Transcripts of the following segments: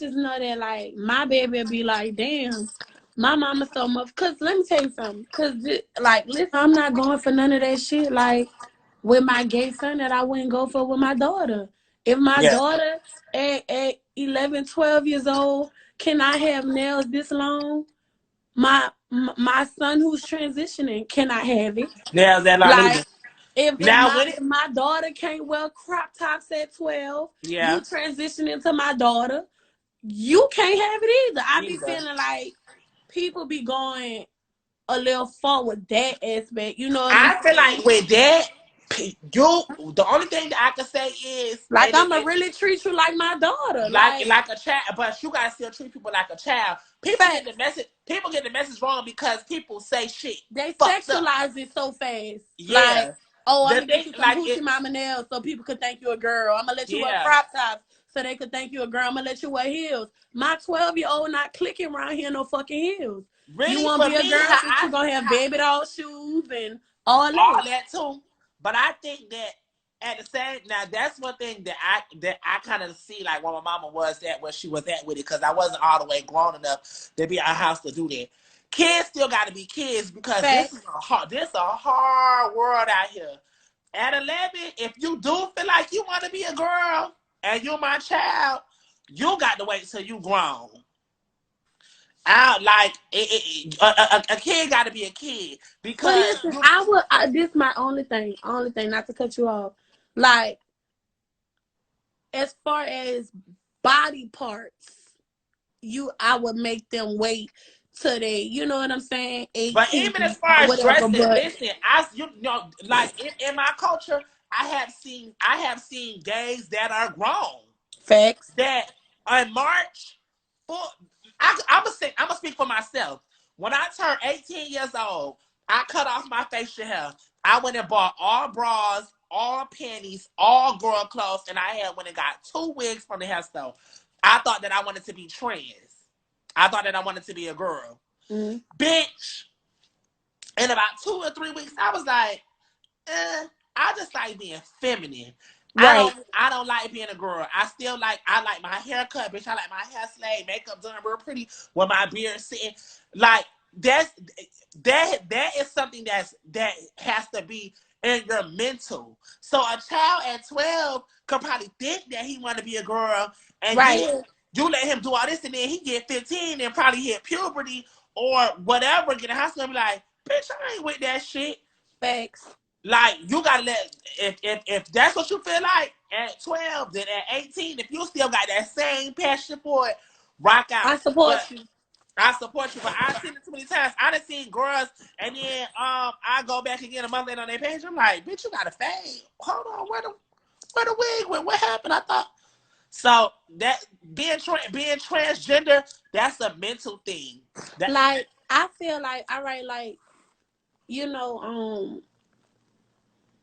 just know that, like, my baby will be like, damn, my mama so much. Because let me tell you something. Because, like, listen, I'm not going for none of that shit, like, with my gay son that I wouldn't go for with my daughter. If my Yeah. daughter at 11, 12 years old cannot have nails this long, my son who's transitioning cannot have it. Now that like Like, if now my when it if my daughter can't wear crop tops at 12, you yeah transitioning to my daughter, you can't have it either. I be either. feeling like people be going a little far with that aspect. You know what I'm I feel saying? like with that, the only thing that I can say is, Like, and I'ma really treat you like my daughter. Like, like a child, but you gotta still treat people like a child. People get the facts. message. People get the message wrong because people say shit They fucked up. sexualize it so fast. Like, Yeah, oh, I'm the gonna get thing you some like hoochie it. mama nails so people could think you a girl. I'm gonna let you wear Yeah, crop tops so they could think you a girl. I'm gonna let you wear heels. My 12-year-old not clicking around here no fucking heels. You really wanna for be a me, girl, bitch? You gonna have baby doll shoes and all all that. that too. But I think that at the same now, that's one thing that I kind of see like where my mama was at, where she was at with it, because I wasn't all the way grown enough to be at our house to do that. Kids still got to be kids because Facts. this a hard world out here. At 11, if you do feel like you want to be a girl and you're my child, you got to wait till you grown. Out like a kid got to be a kid But because listen, you this my only thing, not to cut you off. Like, as far as body parts, I would make them wait till they, you know what I'm saying, But even as 18 far or as whatever. dressing, But listen, you know, like in my culture, I have seen gays that are grown facts. that in March, for I'm gonna speak for myself. When I turned 18 years old, I cut off my facial hair. I went and bought all bras, all panties, all girl clothes, and I had went and got 2 wigs from the hair store. I thought that I wanted to be trans. I thought that I wanted to be a girl. Mm. Bitch, in about 2 or 3 weeks, I was like, I just like being feminine. Right. I don't like being a girl. I like my haircut, bitch. I like my hair slayed, makeup done real pretty with my beard sitting. Like that's that is something that has to be in your mental. So a child at 12 could probably think that he want to be a girl, and Right. then you let him do all this, and then he get 15 and probably hit puberty or whatever, get a hospital and be like, bitch, I ain't with that shit. Facts. Like you gotta let if that's what you feel like at 12, then at 18, if you still got that same passion for it, rock out. I support But you. I support you. But I've seen it too many times. I done seen girls and then I go back again a month later on their page. I'm like, bitch, you got a fade. Hold on, where the wig went? What happened? I thought so that being transgender, that's a mental thing. That Like, I feel like, all right, like, you know,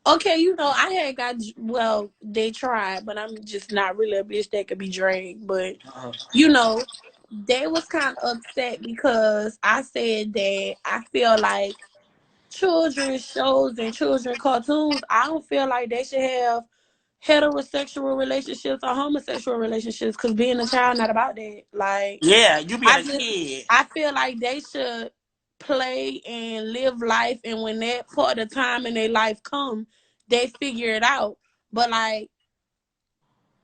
okay, you know, I had got, well, they tried, but I'm just not really a bitch that could be dragged. But, uh, you know, they was kind of upset because I said that I feel like children's shows and children cartoons, I don't feel like they should have heterosexual relationships or homosexual relationships, because being a child not about that. Like, yeah, you being I a just kid. I feel like they should play and live life, and when that part of time in their life come, they figure it out. But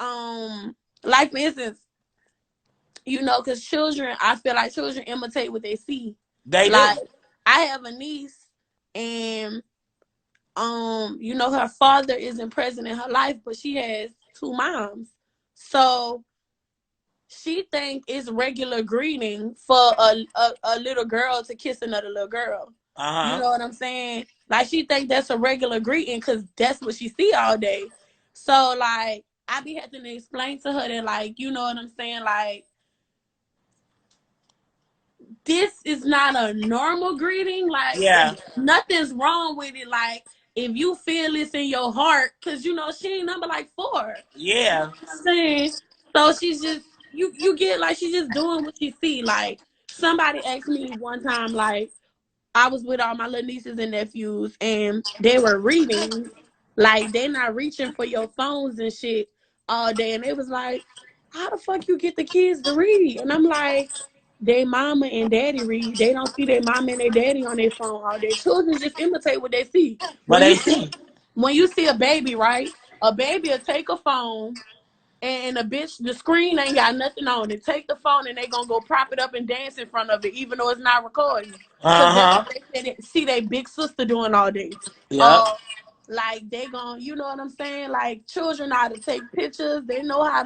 um like for instance, you know, because children, I feel like children imitate what they see. They Like, do. I have a niece, and you know, her father isn't present in her life, but she has two moms. So she think it's regular greeting for a little girl to kiss another little girl. You Uh huh. know what I'm saying? Like, she think that's a regular greeting because that's what she see all day. So, like, I be having to explain to her that, like, you know what I'm saying? Like, this is not a normal greeting. Like, Yeah. nothing's wrong with it. Like, if you feel this in your heart, because, you know, she ain't number like 4. You know Yeah. what I'm saying? So she's just, you get, like, she's just doing what she see. Like, somebody asked me one time, like, I was with all my little nieces and nephews, and they were reading. Like, they not reaching for your phones and shit all day. And it was like, how the fuck you get the kids to read? And I'm like, they mama and daddy read. They don't see their mama and their daddy on their phone all day. Children just imitate what they see. But When they you see see. when you see a baby, right? A baby will take a phone and a bitch, the screen ain't got nothing on it. Take the phone and they gonna go prop it up and dance in front of it, even though it's not recording. Cause that's Uh-huh. what see their big sister doing all day. Yep. Uh, like they gon' you know what I'm saying? Like children know how to take pictures. They know how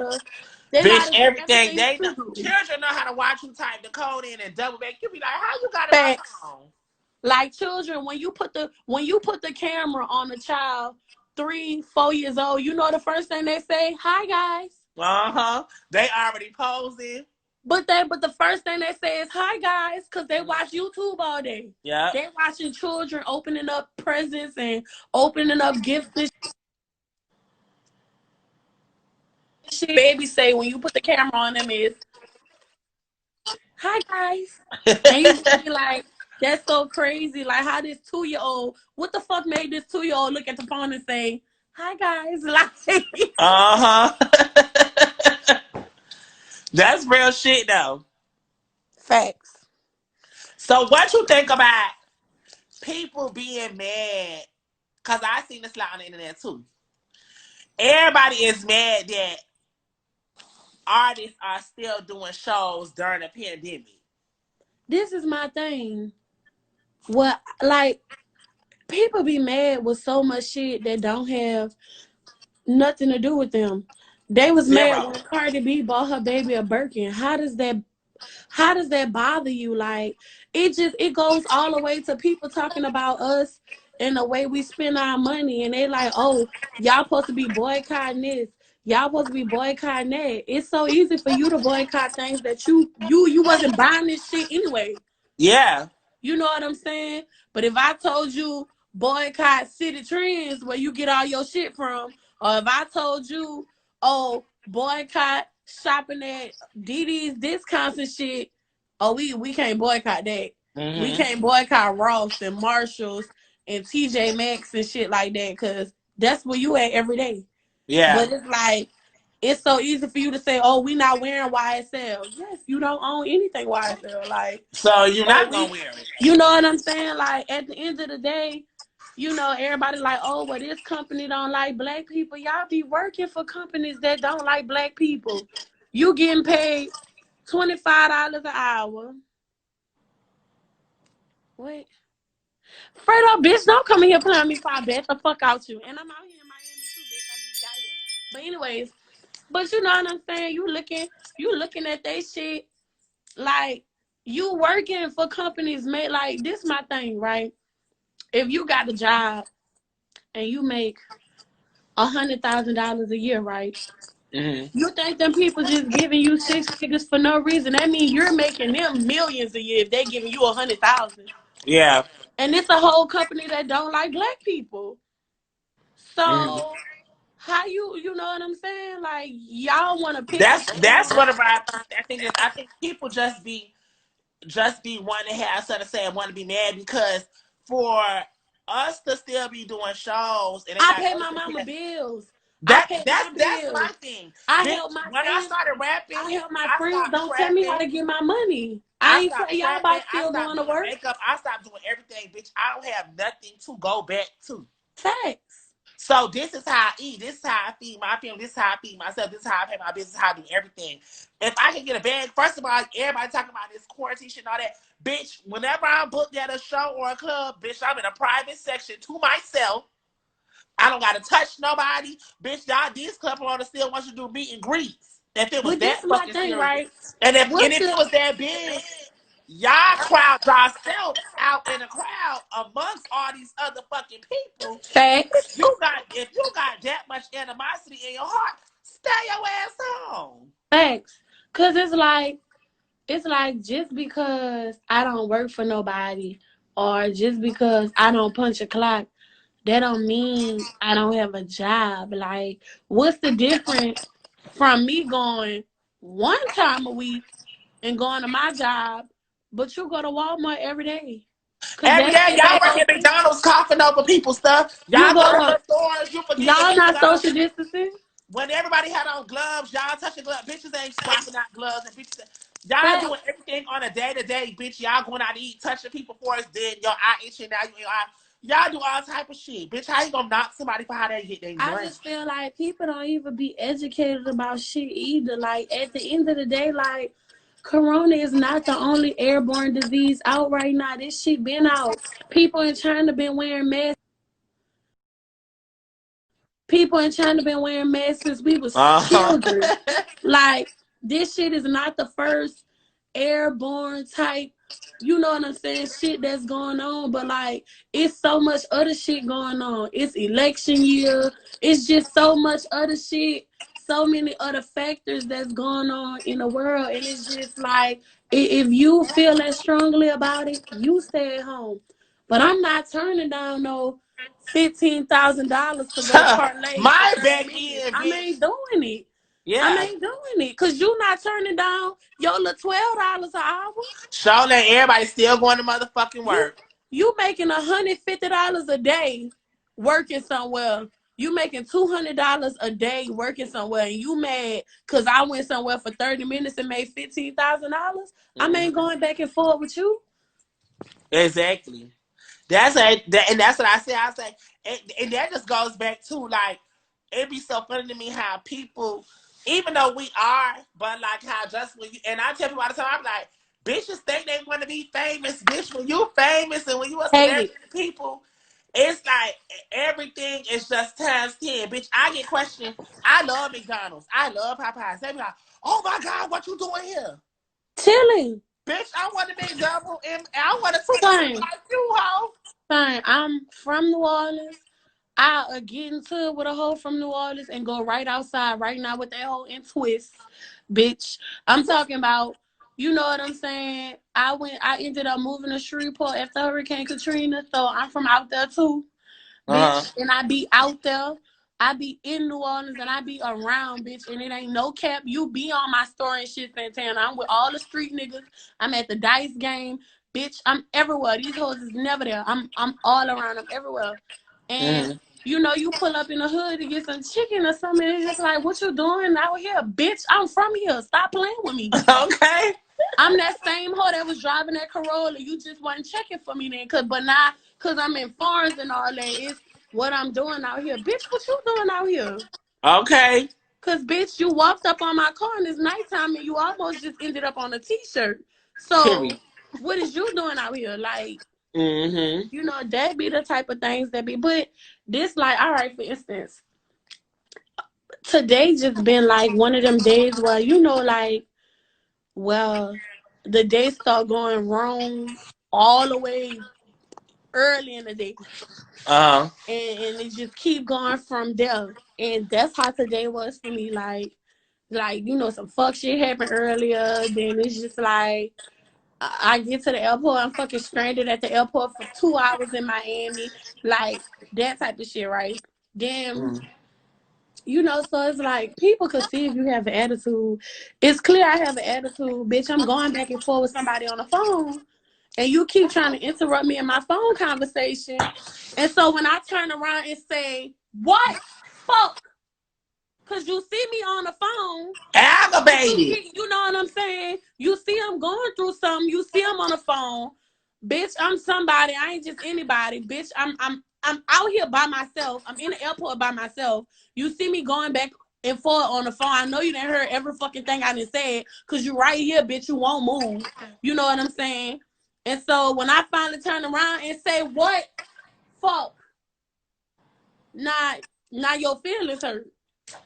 Bitch, to do everything everything they know. you do. Children know how to watch you type the code in and double back. You be like, how you got it on Facts. your phone? Like children, when you put the camera on a child 3, 4 years old, you know the first thing they say, "Hi guys." Uh-huh. They already posing. But the first thing they say is hi guys, because they watch YouTube all day. Yep. They watching children opening up presents and opening up gifts and shit. Baby say when you put the camera on them is hi guys. And you just be like, that's so crazy. Like how this 2-year-old, what the fuck made this 2-year-old look at the phone and say, hi guys? Like Uh-huh. That's real shit though. facts. So what you think about people being mad? Cause I seen this a lot on the internet too. Everybody is mad that artists are still doing shows during the pandemic. This is my thing. Well, like people be mad with so much shit that don't have nothing to do with them. They was mad Zero. when Cardi B bought her baby a Birkin. How does that bother you? Like it goes all the way to people talking about us and the way we spend our money, and they like, oh, y'all supposed to be boycotting this. Y'all supposed to be boycotting that. It's so easy for you to boycott things that you wasn't buying this shit anyway. Yeah. You know what I'm saying? But if I told you boycott City Trends where you get all your shit from, or if I told you, oh, boycott shopping at DD's discounts and shit, oh, we can't boycott that. We Mm-hmm. can't boycott Ross and Marshalls and TJ Maxx and shit like that because that's where you at every day. Yeah. But it's like it's so easy for you to say, "Oh, we not wearing YSL." Yes, you don't own anything YSL. Like, So you're oh, not we, gonna wear it. you know what I'm saying? Like, at the end of the day, everybody like, oh, well, this company don't like black people. Y'all be working for companies that don't like black people. You getting paid $25 an hour. Wait, Fredo, bitch, don't come in here playing me for I bet the fuck out you. And I'm out here in Miami too, bitch. I just got here. But anyways. But you know what I'm saying? You looking at that shit like you working for companies made like this my thing, right? If you got a job and you make $100,000 a year, right? Mm-hmm. You think them people just giving you 6 figures for no reason? That means you're making them millions a year if they giving you 100,000. Yeah. And it's a whole company that don't like black people. Mm-hmm. So how you know what I'm saying? Like y'all want to pick a That's thing. what about I think is I think people just be wanting to have something to say and want to be mad because for us to still be doing shows and they I got pay my other mama people bills. I that pay that's my that's my bills. thing. I help Bitch, my when I friends. started rapping, I help my I friends. stopped Don't tell me how trapping. to get my money. I I ain't tell stopped y'all trapping. about I still stopped going to doing work. makeup. I stopped doing everything, bitch. I don't have nothing to go back to. Facts. So this is how I eat. This is how I feed my family. This is how I feed myself. This is how I pay my business. This is how I do everything. If I can get a bag, first of all, everybody talking about this quarantine shit and all that. Bitch, whenever I'm booked at a show or a club, bitch, I'm in a private section to myself. I don't gotta touch nobody. Bitch, y'all, these club owners still want you to do meet and greets. If it was But this that is my fucking thing, serious. right? And What's if it the was that big, y'all crowd yourselves out in a crowd amongst all these other fucking people. facts? If you got that much animosity in your heart, stay your ass home. Facts. Cause it's like just because I don't work for nobody or just because I don't punch a clock, that don't mean I don't have a job. Like, what's the difference from me going one time a week and going to my job, but you go to Walmart every day? Cause Every that day shit y'all ain't work no at different. McDonald's coughing over people's stuff. You Y'all go go to to the stores, you forget y'all not McDonald's. social distancing. when everybody had on gloves, y'all touching gloves. Bitches ain't swapping out gloves, and bitches. Y'all Fact. doing everything on a day to day, bitch. Y'all going out to eat, touching people before it's dead. Your eye itching now. Y'all do all type of shit, bitch. How you gonna knock somebody for how they get their I drink? just feel like people don't even be educated about shit either. Like at the end of the day, like Corona is not the only airborne disease out right now. This shit been out. People in China been wearing masks. People in China been wearing masks since we was Uh-huh. children. Like this shit is not the first airborne type, you know what I'm saying, shit that's going on. But like it's so much other shit going on. It's election year. It's just so much other shit. So many other factors that's going on in the world. And it's just like if you feel that strongly about it, you stay at home. But I'm not turning down no $15,000 to go parlay for My 30 back minutes. in, I bitch. ain't doing it. I Yeah. ain't doing it. Cause you not turning down your little $12 an hour. Show that everybody still going to motherfucking You work. you making $150 a day working somewhere. You making $200 a day working somewhere, and you mad cause I went somewhere for 30 minutes and made $15,000. I Mm-hmm. ain't going back and forth with you. Exactly. And that's what I say. I say, and that just goes back to like, it'd be so funny to me how people, even though we are, but like how just when you, and I tell people all the time, I'm like, bitches think they want to be famous, bitch. When you famous and when you a Hate celebrity, it. people, it's like everything is just times 10, bitch. I get questioned. I love McDonald's. I love Popeyes. They be like, oh my God, what you doing here? Chilling. Bitch, I want to be double and I want to take some Fine. like you, hoe. Fine. I'm from New Orleans. I'll get into it with a hoe from New Orleans and go right outside right now with that hoe and twist, bitch. I'm talking about, you know what I'm saying? I ended up moving to Shreveport after Hurricane Katrina, so I'm from out there too, Uh-huh. bitch. And I be out there. I be in New Orleans and I be around, bitch. And it ain't no cap. You be on my story and shit, Santana. I'm with all the street niggas. I'm at the dice game, bitch. I'm everywhere. These hoes is never there. I'm all around. I'm everywhere. And Mm-hmm. you know, you pull up in the hood to get some chicken or something. And it's just like, what you doing out here, bitch? I'm from here. Stop playing with me. Okay. I'm that same hoe that was driving that Corolla. You just wasn't checking for me then, but now, cause I'm in foreigns and all that, it's what I'm doing out here, bitch. What you doing out here? Okay. Cause bitch, you walked up on my car and it's nighttime and you almost just ended up on a t-shirt. Period. So, what is you doing out here? Like, Mm-hmm. you know, that be the type of things that be. But this, like, all right, for instance, today just been like one of them days where you know, like, well, the day start going wrong all the way early in the day, Uh-huh. and it just keep going from there. And that's how today was for me. Like you know, some fuck shit happened earlier. Then it's just like I get to the airport, I'm fucking stranded at the airport for 2 hours in Miami, like that type of shit, right? Then Mm-hmm. you know, so it's like people could see if you have an attitude. It's clear I have an attitude, bitch. I'm going back and forth with somebody on the phone, and you keep trying to interrupt me in my phone conversation. And so when I turn around and say, "What fuck?" Cause you see me on the phone, and you Aggravated. see, you know what I'm saying? You see I'm going through something. You see I'm on the phone. Bitch, I'm somebody. I ain't just anybody. Bitch, I'm out here by myself. I'm in the airport by myself. You see me going back and forth on the phone. I know you didn't hear every fucking thing I done said. Cause you right here, bitch. You won't move. You know what I'm saying? And so when I finally turn around and say, "What fuck?" Not your feelings hurt.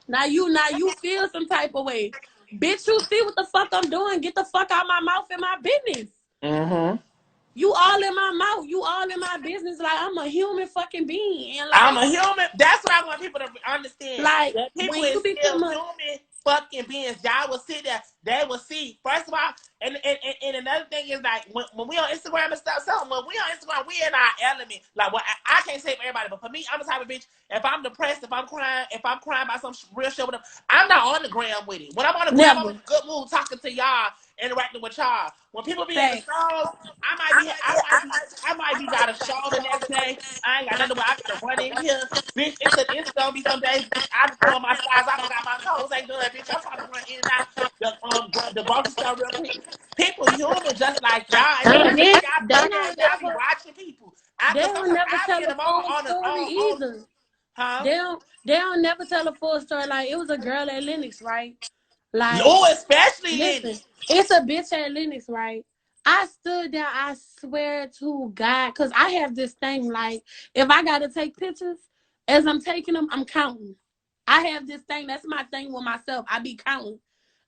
Now you feel some type of way. Bitch, you see what the fuck I'm doing. Get the fuck out my mouth in my business. Mm-hmm. You all in my mouth. You all in my business. Like I'm a human fucking being. And I'm a human. That's what I want people to understand. like That people when you is still become a human fucking beings. Y'all will sit there. They will see. First of all, and another thing is like when we on Instagram and stuff. So when we on Instagram, we in our element. Like well, I can't say for everybody, but for me, I'm the type of bitch. If I'm depressed, if I'm crying about some real shit, whatever, I'm not on the gram with it. When I'm on the gram, I'm in never. a good mood talking to y'all interacting with y'all. When people be at the Facts. shows, I might be got a show the next day. I ain't got nothing. I got to run in here, bitch. It's gonna be some days, bitch. I just put on my size. I forgot my clothes ain't done, bitch. I'm trying to run in and out the grocery store real quick. People human just like y'all, and then And y'all this, they thug don't ass. Y'all be never, watching people. they Cause don't sometimes never I be tell in a the moment full story on either. huh. They don't never tell a full story. Like, it was a girl at Lennox, right? Like, No, especially listen, Lenny. it's a bitch at Lennox, right? I stood there, I swear to God, because I have this thing, like, if I got to take pictures, as I'm taking them, I'm counting. I have this thing, that's my thing with myself. I be counting.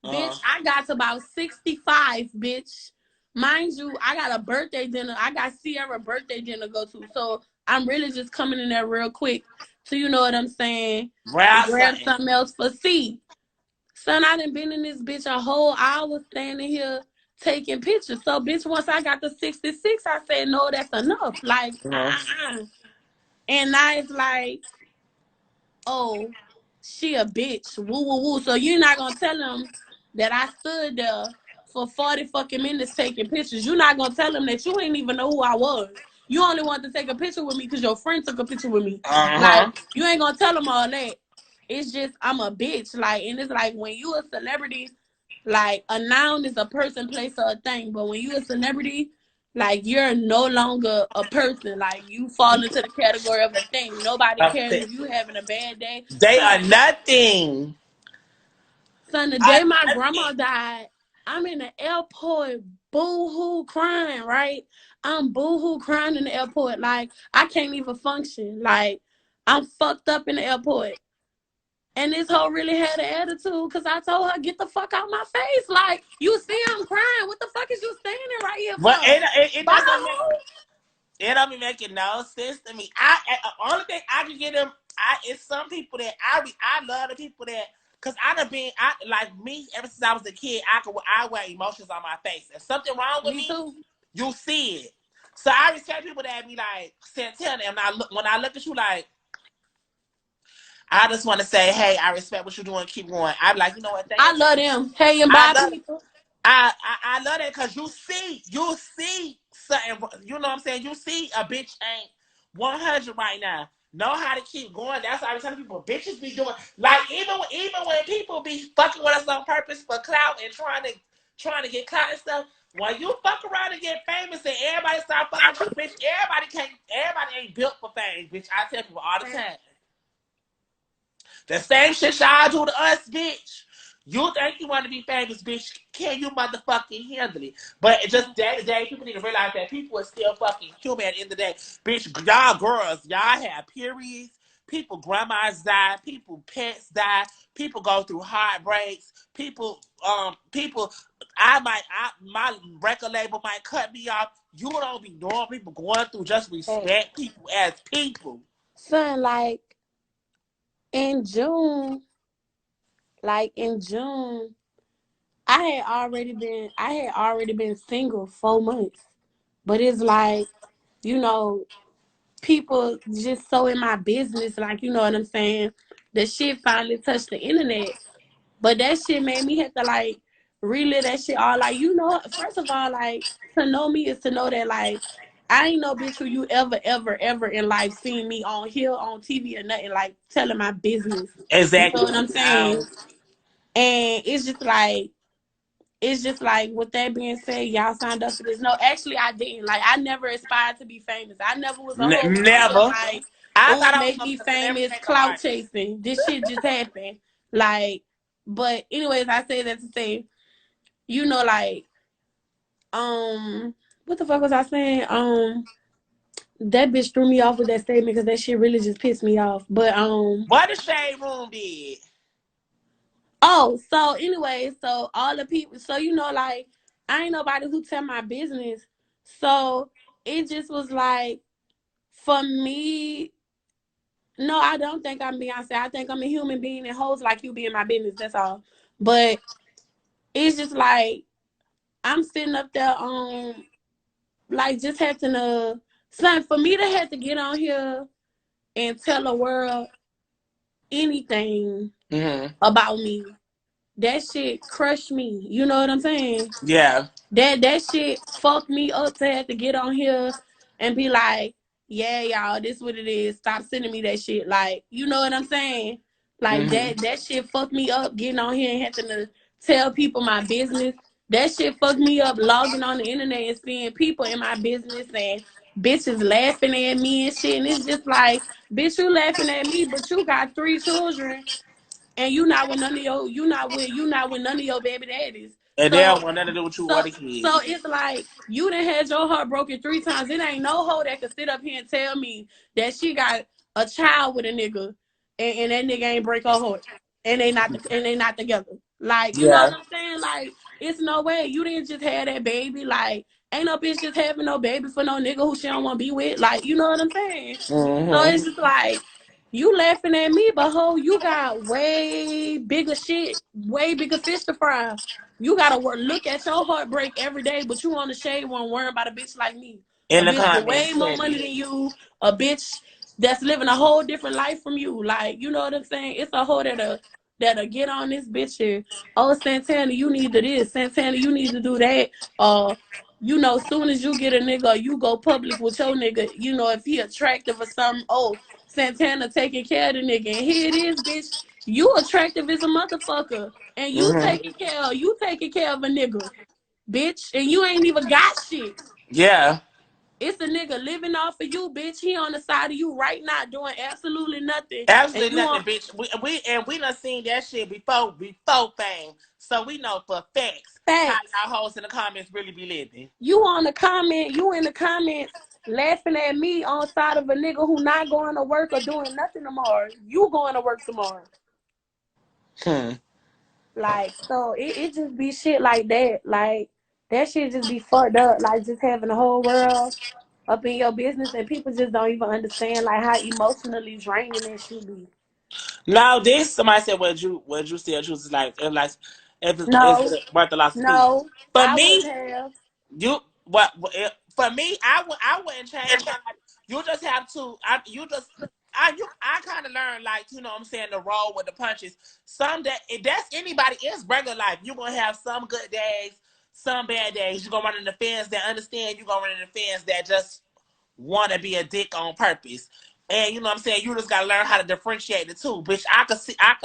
Bitch, Uh, I got to about 65, bitch. Mind you, I got a birthday dinner. I got Sierra birthday dinner to go to. So I'm really just coming in there real quick. So you know what I'm saying? grab Grab something. something else for C. Son, I done been in this bitch a whole hour standing here taking pictures. So, bitch, once I got to 66, I said, no, that's enough. Like, Uh-huh. And now it's like, oh, she a bitch. Woo, woo, woo. So you're not gonna tell them that I stood there for 40 fucking minutes taking pictures. You're not gonna tell them that you ain't even know who I was. You only want to take a picture with me because your friend took a picture with me. Uh-huh. Like, you ain't gonna tell them all that. It's just I'm a bitch. Like, and it's like when you a celebrity, like a noun is a person, place, or a thing. But when you a celebrity, like you're no longer a person. Like you fall into the category of a thing. Nobody cares if you having a bad day. They are Son, nothing. son, the Are day my nothing. grandma died, I'm in the airport boo-hoo crying, right? I'm boo-hoo crying in the airport. Like I can't even function. Like I'm fucked up in the airport. And this hoe really had an attitude because I told her, get the fuck out my face. Like, you see I'm crying. What the fuck is you standing right here But for? it Bye, doesn't make hoe. it don't be making no sense to me. Only thing I can get them. It's some people that I love the people that because I done been I like me ever since I was a kid. I wear emotions on my face. If something wrong with Me me, too. you see it. So I respect people that be like Santana, and when I look at you like I just want to say, hey, I respect what you're doing. Keep going. I'm like, you know what? Thank I you. love them. Hey, and I bye, love people. I love that because you see something. You know what I'm saying? You see a bitch ain't 100 right now. Know how to keep going. That's why I was telling people bitches be doing like even when people be fucking with us on purpose for clout and trying to get clout and stuff. When you fuck around and get famous and everybody start fucking with you, bitch, everybody ain't built for fame, bitch. I tell people all the time. The same shit y'all do to us, bitch. You think you want to be famous, bitch? Can you motherfucking handle it? But it just day to day, people need to realize that people are still fucking human at the end of the day. Bitch, y'all girls, y'all have periods. People, grandmas die. People, pets die. People go through heartbreaks. People. My record label might cut me off. You don't be knowing people going through. Just Hey, respect people as people. son, in June, like in June, I had already been single 4 months. But it's like, you know, people just so in my business, like you know what I'm saying? The shit finally touched the internet. But that shit made me have to like relive that shit all like first of all, like to know me is to know that like I ain't no bitch who you ever in life seen me on here on TV or nothing like telling my business. You know Exactly. what I'm saying? And it's just like with that being said, y'all signed up for this. No, actually I didn't. Like I never aspired to be famous. I never was a hoe on here Never. like, I oh, thought I was make gonna me be a celebrity famous, makeup clout artist. chasing. This shit just happened. Like, but anyways, I say that to say, you know, like, what the fuck was I saying? That bitch threw me off with that statement because that shit really just pissed me off. But What the Shade Room did. oh, so anyway, so all the people, so like, I ain't nobody who tell my business. So it just was like, for me, no, I don't think I'm Beyonce. I think I'm a human being and hoes like you be in my business. That's all. But it's just like, I'm sitting up there like just having to, something for me to have to get on here and tell the world anything Mm-hmm. about me. that shit crushed me. You know what I'm saying? Yeah. That shit fucked me up to have to get on here and be like, yeah, y'all, this what it is. Stop sending me that shit. Like, you know what I'm saying? Like Mm-hmm. that shit fucked me up getting on here and having to tell people my business. That shit fucked me up logging on the internet and seeing people in my business and bitches laughing at me and shit. And it's just like, bitch, you laughing at me, but you got 3 children and you not with none of your baby daddies. And they So don't want nothing to do with you or so the kids. so it's like you done had your heart broken 3 times. It ain't no hoe that could sit up here and tell me that she got a child with a nigga and that nigga ain't break her heart. And they not together. Like, you know what Yeah. I'm saying? Like, it's no way. You didn't just have that baby. Like, ain't no bitch just having no baby for no nigga who she don't want to be with. Like, you know what I'm saying? So Mm-hmm. it's just like you laughing at me, but ho, you got way bigger shit, way bigger fish to fry. You gotta look at your heartbreak every day, but you on the shade one worrying about a bitch like me. A In the bitch with way comments, more money clearly. than you, a bitch that's living a whole different life from you. Like, you know what I'm saying? It's a hoe that'll get on this bitch here. Oh, Santana, you need to this. Santana, you need to do that. You know, soon as you get a nigga, you go public with your nigga, you know, if he attractive or something, oh, Santana taking care of the nigga. And here it is, bitch. You attractive as a motherfucker. And Mm-hmm. you taking care of a nigga, bitch. And you ain't even got shit. Yeah. It's a nigga living off of you, bitch. He on the side of you right now doing absolutely nothing. And Absolutely you nothing, on bitch. We done seen that shit before fame. So we know for facts how facts. y'all hoes in the comments really be living. You in the comments laughing at me on side of a nigga who not going to work or doing nothing tomorrow. You going to work tomorrow. Hmm. Like, so it just be shit like that. Like, that shit just be fucked up. Like, just having the whole world up in your business and people just don't even understand, like, how emotionally draining that should be. Now this somebody said, would you still choose like if it's No, worth the loss of peace? no, For I me, wouldn't have. you for me, I wouldn't change my life. You just have to. I kind of learned, like, you know what I'm saying, the roll with the punches. Some that that's anybody else regular life. You're gonna have some good days, some bad days. You're gonna run into fans that understand. You're gonna run into fans that just want to be a dick on purpose. And you know what I'm saying? You just gotta learn how to differentiate the two. Bitch, I could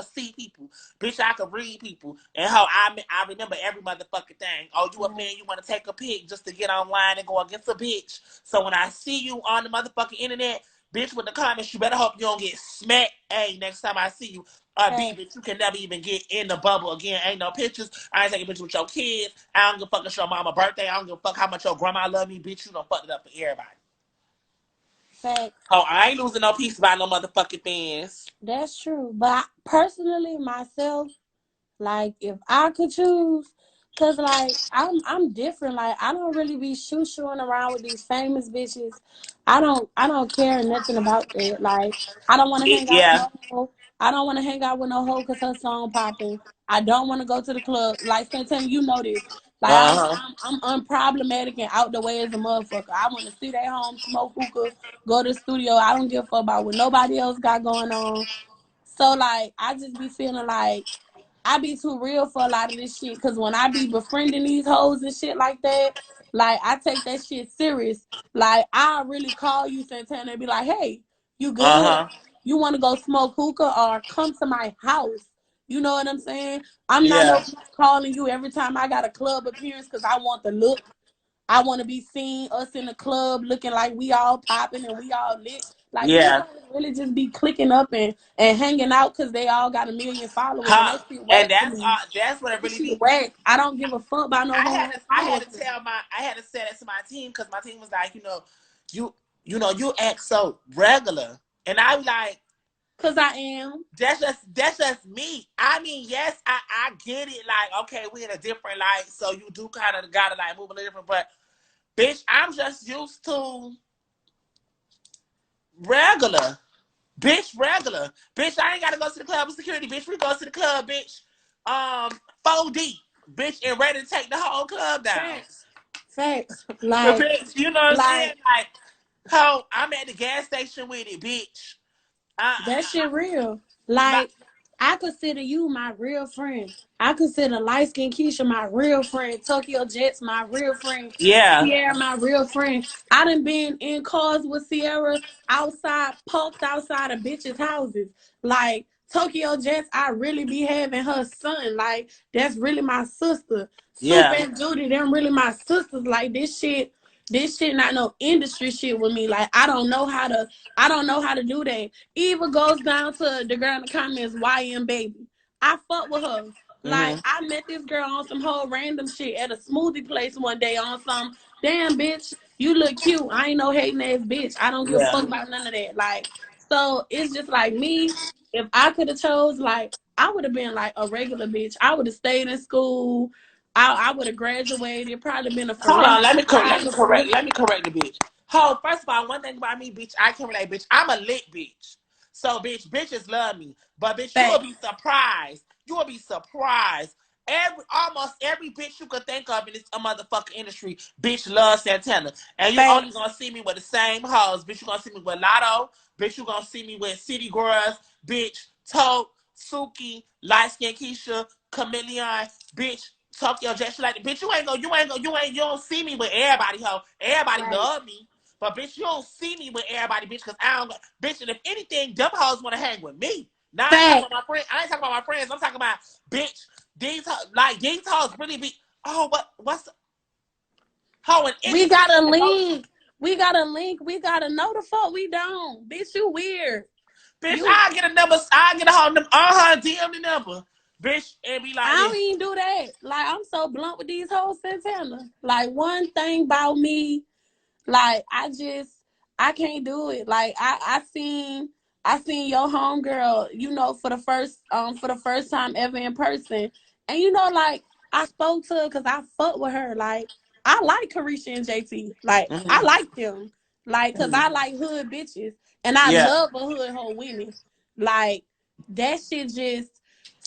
see people. Bitch, I could read people. And how I remember every motherfucking thing. Oh, you a fan, you wanna take a pic just to get online and go against a bitch. So when I see you on the motherfucking internet, bitch, with the comments, you better hope you don't get smacked. A next time I see you. B, Facts, bitch, you can never even get in the bubble again. Ain't no pictures. I ain't taking pictures with your kids. I don't give a fuck it's your mama birthday. I don't give a fuck how much your grandma love me, bitch. You done fucked it up for everybody. facts. Oh, I ain't losing no peace by no motherfucking fans. That's true. But personally, myself, like, if I could choose, cause like I'm different. Like, I don't really be shooing around with these famous bitches. I don't care nothing about that. Like, I don't want to hang out with Yeah. no hoe. I don't want to hang out with no hoe cause her song popping. I don't want to go to the club. Like, Santana, you know this. Like, Uh huh. I'm unproblematic and out the way as a motherfucker. I want to sit at home, smoke hookah, go to the studio. I don't give a fuck about what nobody else got going on. So like, I just be feeling like I be too real for a lot of this shit. Cause when I be befriending these hoes and shit like that, like, I take that shit serious. Like, I really call you, Santana, and be like, hey, you Uh good? huh. You want to go smoke hookah or come to my house? You know what I'm saying? I'm not no Yeah. bitch calling you every time I got a club appearance because I want the look. I want to be seen us in the club looking like we all popping and we all lit. Like, these Yeah. hoes really just be clicking up and hanging out because they all got a million followers, and Huh. that shit And whack to me. that's what it That really shit be. whack. I don't give a fuck about no I hoe who had to have I had followers. to tell my I had to say that to my team because my team was like, you you act so regular, and I was like, Cause I am. that's just me. I mean, yes, I get it. Like, okay, we in a different light, so you do kind of gotta like move a little different. But bitch, I'm just used to regular. Bitch, regular. Bitch, I ain't gotta go to the club with security. Bitch, we go to the club, bitch. 4D. Bitch, and ready to take the whole club down. Facts. Facts. Bitch, you know what I'm saying? Like Like, ho, I'm at the gas station with it, bitch. that I, shit real. my, Like, I consider you my real friend. I consider light skin Keisha my real friend. Tokyo Jets my real friend. Yeah. Sierra my real friend. I done been in cars with Sierra outside, parked outside of bitches' houses. Like Tokyo Jets, I really be having her son. Like that's really my sister. Soup Yeah. and Judy, them really my sisters. Like this shit not no industry shit with me. Like I don't know how to do that. Eva goes down to the girl in the comments, YM baby. I fuck with her. Like Mhm. I met this girl on some whole random shit at a smoothie place one day on some damn bitch. You look cute. I ain't no hating ass bitch. I don't give a Yeah. fuck about none of that. Like so it's just like me. If I could have chose, like I would have been like a regular bitch. I would have stayed in school. I would have graduated. Probably been a Hold on, let me photographer. correct the bitch. Hold, first of all, one thing about me, bitch, I can relate, bitch. I'm a lit bitch. So, bitch, bitches love me. But, bitch, you will Fact. be surprised. You will be surprised. Almost every bitch you could think of in this motherfucking industry, bitch loves Santana. And you only Facts. gonna see me with the same hoes. Bitch, you gonna see me with Lotto. Bitch, you gonna see me with City Girls. Bitch, Tote, Suki, Light Skin Keisha, Chameleon. Bitch, Tokyo Jets like bitch, you don't see me with everybody, ho. Everybody Right. love me. But bitch, you don't see me with everybody, bitch, because I don't bitch, and if anything, them hoes wanna hang with me. Now I ain't talking Fact. about my friends. I ain't talking about my friends. I'm talking about bitch, these hoes really be oh what's ho and We industry got a shit, ho. link. We got a link. We got to know the fuck we don't. Bitch, you weird. Bitch, You I get a number, I get a whole number, DM the number. Bitch, and be I like don't this. even do that. Like I'm so blunt with these whole Santana. Like one thing about me, like I can't do it. Like I seen your homegirl, you know, for the first time ever in person. And you know, like I spoke to her because I fuck with her. Like I like Carisha and JT. Like I Mm-hmm. like them. Like cause I Mm-hmm. like hood bitches. And I Yeah. love a hood hoe winning. Like that shit just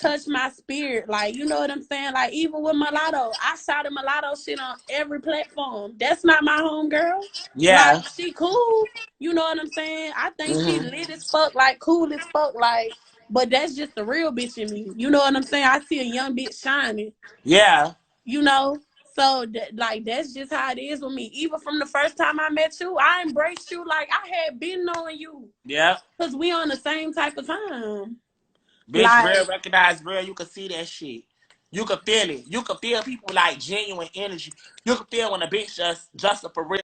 touch my spirit. Like, you know what I'm saying? Like, even with Mulatto, I shouted Mulatto shit on every platform. That's not my homegirl. Like, Yeah. she cool. You know what I'm saying? I think she Mm-hmm. lit as fuck, like cool as fuck, like, but that's just the real bitch in me. You know what I'm saying? I see a young bitch shining, Yeah. you know? So like that's just how it is with me. Even from the first time I met you, I embraced you like I had been knowing you. Yeah. Cause we on the same type of time. Bitch, real Like recognize real. You can see that shit. You can feel it. You can feel people like genuine energy. You can feel when a bitch just a for real.